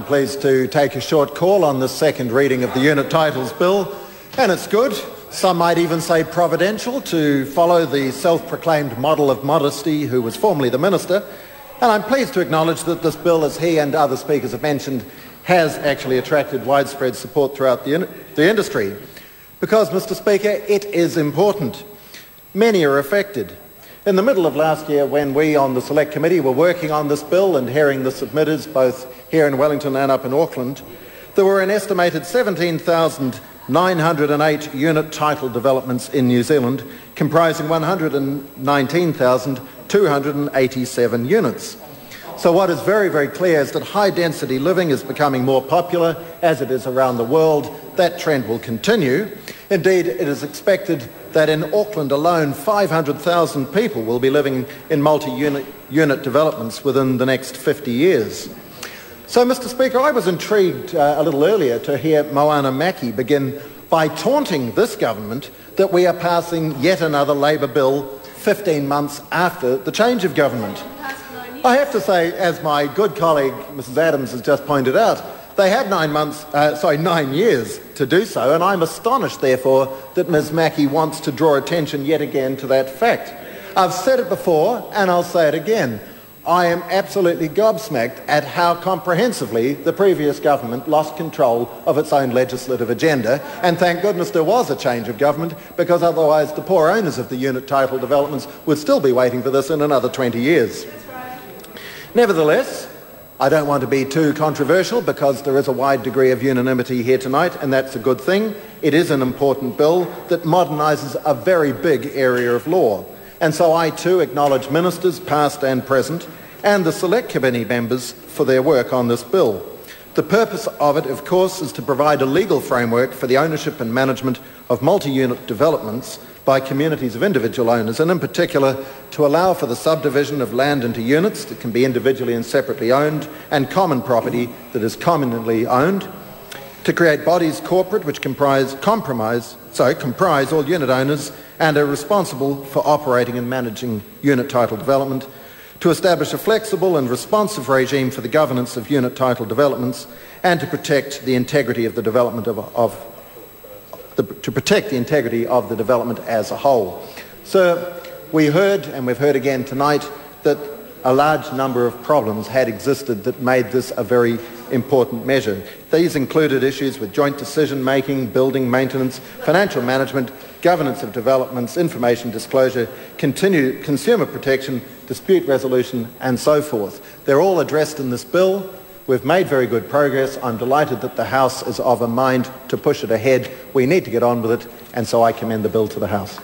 I'm pleased to take a short call on the second reading of the Unit Titles Bill, and it's good, some might even say providential, to follow the self-proclaimed model of modesty who was formerly the Minister, and I'm pleased to acknowledge that this bill, as he and other speakers have mentioned, has actually attracted widespread support throughout the industry. Because, Mr. Speaker, it is important. Many are affected. In the middle of last year, when we on the Select Committee were working on this bill and hearing the submitters both here in Wellington and up in Auckland, there were an estimated 17,908 unit title developments in New Zealand, comprising 119,287 units. So what is very, very clear is that high-density living is becoming more popular, as it is around the world. That trend will continue. Indeed, it is expected that in Auckland alone, 500,000 people will be living in multi-unit developments within the next 50 years. So, Mr. Speaker, I was intrigued a little earlier to hear Moana Maki begin by taunting this government that we are passing yet another Labour bill 15 months after the change of government. I have to say, as my good colleague Mrs Adams has just pointed out, they had 9 years to do so, and I'm astonished, therefore, that Ms Mackie wants to draw attention yet again to that fact. I've said it before, and I'll say it again. I am absolutely gobsmacked at how comprehensively the previous government lost control of its own legislative agenda, and thank goodness there was a change of government, because otherwise the poor owners of the unit title developments would still be waiting for this in another 20 years. Nevertheless, I don't want to be too controversial because there is a wide degree of unanimity here tonight, and that's a good thing. It is an important bill that modernises a very big area of law. And so I too acknowledge ministers, past and present, and the Select Committee members for their work on this bill. The purpose of it, of course, is to provide a legal framework for the ownership and management of multi-unit developments by communities of individual owners, and in particular to allow for the subdivision of land into units that can be individually and separately owned, and common property that is commonly owned, to create bodies corporate which comprise all unit owners and are responsible for operating and managing unit title development, to establish a flexible and responsive regime for the governance of unit title developments, and to protect the integrity of the development of the development as a whole. So we heard, and we've heard again tonight, that a large number of problems had existed that made this a very important measure. These included issues with joint decision-making, building maintenance, financial management, governance of developments, information disclosure, consumer protection, dispute resolution, and so forth. They're all addressed in this bill. We've made very good progress. I'm delighted that the House is of a mind to push it ahead. We need to get on with it, and so I commend the bill to the House.